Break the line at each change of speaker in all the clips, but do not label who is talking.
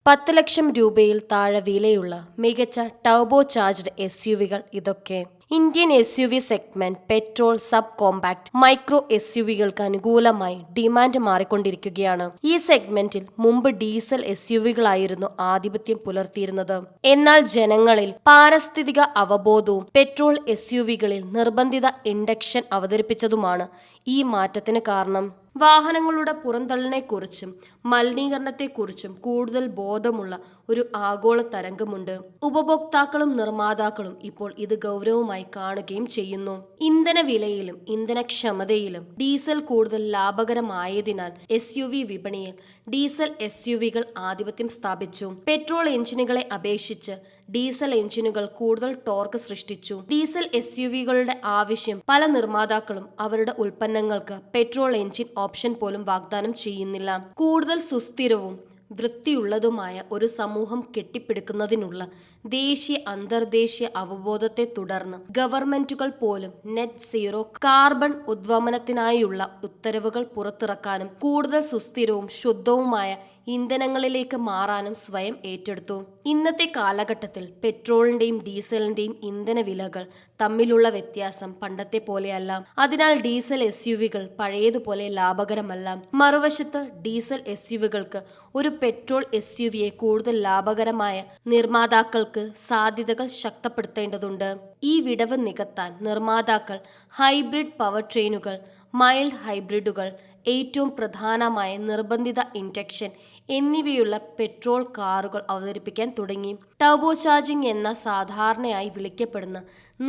10 ലക്ഷം രൂപയിൽ താഴെ വിലയുള്ള മികച്ച ടർബോ ചാർജ്ഡ് SUV-കൾ ഇതൊക്കെ. Indian SUV segment petrol sub compact micro SUV-കൾക്ക് അനുകൂലമായി ഡിമാൻഡ് മാറിക്കൊണ്ടിരിക്കുകയാണ്. ഈ സെഗ്മെന്റിൽ മുമ്പ് ഡീസൽ SUV-കളായിരുന്നു ആധിപത്യം പുലർത്തിയിരുന്നത്. എന്നാൽ ജനങ്ങളിൽ പാരിസ്ഥിതിക അവബോധവും പെട്രോൾ SUV-കളിൽ നിർബന്ധിത ഇൻഡക്ഷൻ അവതരിപ്പിച്ചതുമാണ് ഈ മാറ്റത്തിന് കാരണം. വാഹനങ്ങളുടെ പുറന്തള്ളലിനെക്കുറിച്ചും മലിനീകരണത്തെക്കുറിച്ചും കൂടുതൽ ബോധമുള്ള ഒരു ആഗോള തരംഗമുണ്ട്. ഉപഭോക്താക്കളും നിർമ്മാതാക്കളും ഇപ്പോൾ ഇത് ഗൗരവമായി കാണുകയും ചെയ്യുന്നു. ഇന്ധന വിലയിലും ഇന്ധനക്ഷമതയിലും ഡീസൽ കൂടുതൽ ലാഭകരമായതിനാൽ SUV വിപണിയിൽ ഡീസൽ SUV-കൾ ആധിപത്യം സ്ഥാപിച്ചു. പെട്രോൾ എഞ്ചിനുകളെ അപേക്ഷിച്ച് ഡീസൽ എഞ്ചിനുകൾ കൂടുതൽ ടോർക്ക് സൃഷ്ടിച്ചു. ഡീസൽ SUV-കളുടെ ആവശ്യം പല നിർമ്മാതാക്കളും അവരുടെ ഉൽപ്പന്നങ്ങൾക്ക് പെട്രോൾ എഞ്ചിൻ ഓപ്ഷൻ പോലും വാഗ്ദാനം ചെയ്യുന്നില്ല. കൂടുതൽ സുസ്ഥിരവും വൃത്തിയുള്ളതുമായ ഒരു സമൂഹം കെട്ടിപ്പടുക്കുന്നതിനുള്ള ദേശീയ അന്തർദേശീയ അവബോധത്തെ തുടർന്ന് ഗവൺമെന്റുകൾ പോലും നെറ്റ് സീറോ കാർബൺ ഉദ്വമനത്തിനായുള്ള ഉത്തരവുകൾ പുറത്തിറക്കാനും കൂടുതൽ സുസ്ഥിരവും ശുദ്ധവുമായ ഇന്ധനങ്ങളിലേക്ക് മാറാനും സ്വയം ഏറ്റെടുത്തു. ഇന്നത്തെ കാലഘട്ടത്തിൽ പെട്രോളിന്റെയും ഡീസലിന്റെയും ഇന്ധന വിലകൾ തമ്മിലുള്ള വ്യത്യാസം പണ്ടത്തെ പോലെയല്ല. അതിനാൽ ഡീസൽ SUV-കൾ പഴയതുപോലെ ലാഭകരമല്ല. മറുവശത്ത് ഡീസൽ SUV-കൾക്ക് ഒരു പെട്രോൾ SUV-യെ കൂടുതൽ ലാഭകരമായ നിർമ്മാതാക്കൾക്ക് സാധ്യതകൾ ശക്തിപ്പെടുത്തേണ്ടതുണ്ട്. ഈ വിടവ് നികത്താൻ നിർമ്മാതാക്കൾ ഹൈബ്രിഡ് പവർ ട്രെയിനുകൾ, മൈൽഡ് ഹൈബ്രിഡുകൾ, ഏറ്റവും പ്രധാനമായ നിർബന്ധിത ഇൻഡക്ഷൻ എന്നിവയുള്ള പെട്രോൾ കാറുകൾ അവതരിപ്പിക്കാൻ തുടങ്ങി. ടർബോ ചാർജിംഗ് എന്ന സാധാരണയായി വിളിക്കപ്പെടുന്ന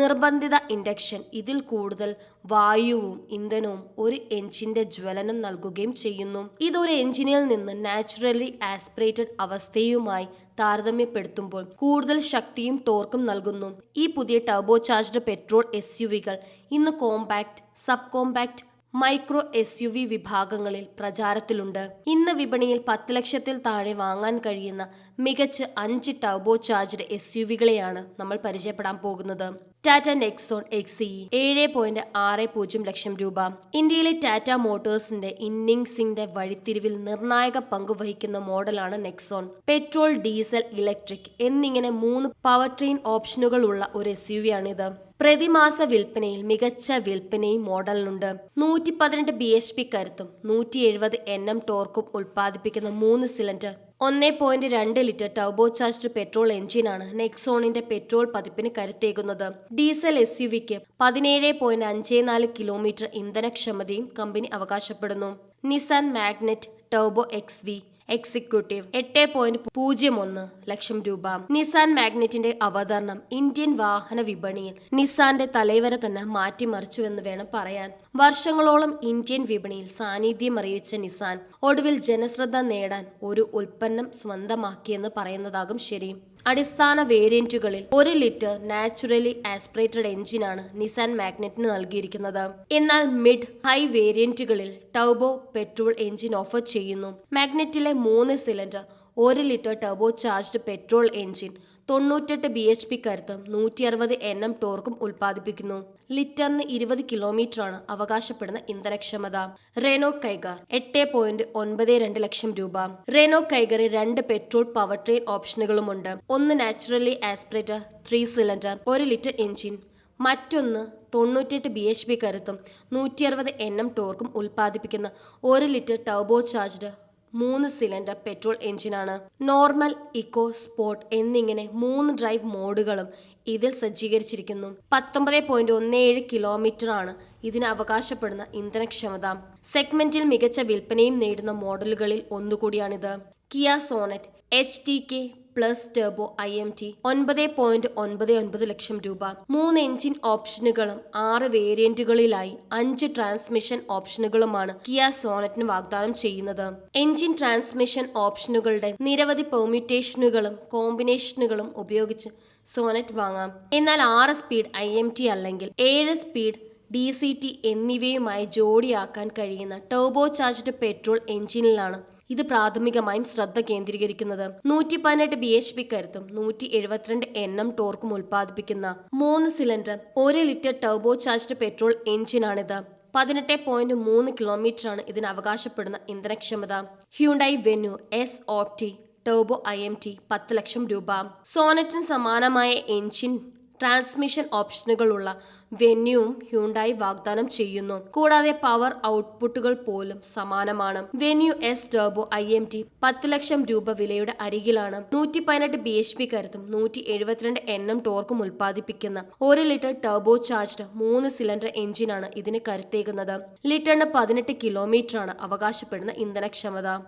നിർബന്ധിത ഇൻഡക്ഷൻ ഇതിൽ കൂടുതൽ വായുവും ഇന്ധനവും ഒരു എഞ്ചിന്റെ ജ്വലനം നൽകുകയും ചെയ്യുന്നു. ഇതൊരു എഞ്ചിനിൽ നിന്ന് നാച്ചുറലി ആസ്പിറേറ്റഡ് അവസ്ഥയുമായി താരതമ്യപ്പെടുത്തുമ്പോൾ കൂടുതൽ ശക്തിയും ടോർക്കും നൽകുന്നു. ഈ പുതിയ ടർബോ ചാർജ്ഡ് പെട്രോൾ SUV-കൾ ഇന്ന് compact, sub compact, micro SUV വിഭാഗങ്ങളിൽ പ്രചാരത്തിലുണ്ട്. ഇന്ന് വിപണിയിൽ 10 ലക്ഷത്തിൽ താഴെ വാങ്ങാൻ കഴിയുന്ന മികച്ച 5 ടർബോ ചാർജ്ഡ് SUV-കളെയാണ് നമ്മൾ പരിചയപ്പെടാൻ പോകുന്നത്. ടാറ്റ നെക്സോൺ XE 7.60 ലക്ഷം രൂപ. ഇന്ത്യയിലെ ടാറ്റ മോട്ടോഴ്സിന്റെ ഇന്നിംഗ്സിന്റെ വഴിത്തിരിവിൽ നിർണായക പങ്ക് വഹിക്കുന്ന മോഡലാണ് നെക്സോൺ. പെട്രോൾ, ഡീസൽ, ഇലക്ട്രിക് എന്നിങ്ങനെ 3 പവർ ട്രെയിൻ ഓപ്ഷനുകളുള്ള ഒരു SUV-ആണിത്. പ്രതിമാസ വിൽപ്പനയിൽ മികച്ച വിൽപ്പനയും മോഡലിനുണ്ട്. 118 bhp കരുത്തും 170 Nm ടോർക്കും ഉൽപ്പാദിപ്പിക്കുന്ന 3 cylinder 1.2 litre turbo charged petrol എഞ്ചിനാണ് നെക്സോണിന്റെ പെട്രോൾ പതിപ്പിന് കരുത്തേകുന്നത്. ഡീസൽ SUV-ക്ക് 17.54 കിലോമീറ്റർ ഇന്ധനക്ഷമതയും കമ്പനി അവകാശപ്പെടുന്നു. Nissan magnet turbo XV executive 8.01 ലക്ഷം രൂപ. നിസാൻ മാഗ്നറ്റിന്റെ അവതരണം ഇന്ത്യൻ വാഹന വിപണിയിൽ നിസാന്റെ തലവര തന്നെ മാറ്റിമറിച്ചുവെന്ന് വേണം പറയാൻ. വർഷങ്ങളോളം ഇന്ത്യൻ വിപണിയിൽ സാന്നിധ്യം അറിയിച്ച നിസാൻ ഒടുവിൽ ജനശ്രദ്ധ നേടാൻ ഒരു ഉൽപ്പന്നം സ്വന്തമാക്കിയെന്ന് പറയുന്നതാകും ശരി. അടിസ്ഥാന വേരിയന്റുകളിൽ 1 ലിറ്റർ നാച്ചുറലി ആസ്പിറേറ്റഡ് എഞ്ചിനാണ് നിസാൻ മാഗ്നറ്റിന് നൽകിയിരിക്കുന്നത്. എന്നാൽ മിഡ് ഹൈ വേരിയന്റുകളിൽ ടർബോ പെട്രോൾ എഞ്ചിൻ ഓഫർ ചെയ്യുന്നു. മാഗ്നറ്റിലെ 3 cylinder 1 litre turbo charged petrol engine 98 bhp കരുത്തും 160 Nm ടോർക്കും ഉൽപ്പാദിപ്പിക്കുന്നു. ലിറ്ററിന് 20 കിലോമീറ്ററാണ് അവകാശപ്പെടുന്ന ഇന്ധനക്ഷമത. റെനോ കൈഗർ 8.92 ലക്ഷം രൂപ. റെനോ കൈഗറിൽ 2 പെട്രോൾ പവർ ട്രെയിൻ ഓപ്ഷനുകളുമുണ്ട്. ഒന്ന് naturally aspirated 3 cylinder 1 litre engine, മറ്റൊന്ന് 98 bhp കരുത്തും 160 Nm ടോർക്കും ഉൽപ്പാദിപ്പിക്കുന്ന 1 litre turbo charged 3 cylinder petrol എഞ്ചിനാണ്. നോർമൽ, ഇക്കോ, സ്പോർട്ട് എന്നിങ്ങനെ 3 ഡ്രൈവ് മോഡുകളും ഇതിൽ സജ്ജീകരിച്ചിരിക്കുന്നു. 19.17 കിലോമീറ്ററാണ് ഇതിന് അവകാശപ്പെടുന്ന ഇന്ധനക്ഷമത. സെഗ്മെന്റിൽ മികച്ച വിൽപ്പനയും നേടുന്ന മോഡലുകളിൽ ഒന്നുകൂടിയാണിത്. Kia Sonet HTK plus turbo IMT 9.99 lakh രൂപ. 3 എഞ്ചിൻ ഓപ്ഷനുകളും 6 വേരിയന്റുകളിലായി 5 ട്രാൻസ്മിഷൻ ഓപ്ഷനുകളുമാണ് കിയ സോണറ്റിന് വാഗ്ദാനം ചെയ്യുന്നത്. എഞ്ചിൻ ട്രാൻസ്മിഷൻ ഓപ്ഷനുകളുടെ നിരവധി പെർമ്യൂട്ടേഷനുകളും കോമ്പിനേഷനുകളും ഉപയോഗിച്ച് സോണറ്റ് വാങ്ങാം. എന്നാൽ 6 സ്പീഡ് IMT അല്ലെങ്കിൽ 7 സ്പീഡ് DCT എന്നിവയുമായി ജോഡിയാക്കാൻ കഴിയുന്ന ടർബോ ചാർജ്ഡ് പെട്രോൾ എഞ്ചിനിലാണ് ഇത് പ്രാഥമികമായും ശ്രദ്ധ കേന്ദ്രീകരിക്കുന്നത്. 118 bhp കരുത്തും 172 Nm ടോർക്കും ഉൽപ്പാദിപ്പിക്കുന്ന 3 cylinder 1 litre turbo charged petrol എഞ്ചിനാണിത്. 18.3 കിലോമീറ്ററാണ് ഇതിന് അവകാശപ്പെടുന്ന ഇന്ധനക്ഷമത. Hyundai Venue S OPTI turbo IMT 10 lakh രൂപ. സോനറ്റിന് സമാനമായ എഞ്ചിൻ ട്രാൻസ്മിഷൻ ഓപ്ഷനുകളുള്ള വെന്യൂവും ഹ്യുണ്ടായി വാഗ്ദാനം ചെയ്യുന്നു. കൂടാതെ പവർ ഔട്ട്പുട്ടുകൾ പോലും സമാനമാണ്. Venue S turbo IMT 10 lakh രൂപ വിലയുടെ അരികിലാണ്. 118 bhp കരുത്തും 172 Nm ടോർക്കും ഉൽപ്പാദിപ്പിക്കുന്ന 1 ലിറ്റർ ടർബോ ചാർജ്ഡ് 3 സിലിണ്ടർ എഞ്ചിനാണ് ഇതിന് കരുത്തേകുന്നത്. ലിറ്ററിന് 18 കിലോമീറ്ററാണ് അവകാശപ്പെടുന്ന ഇന്ധനക്ഷമത.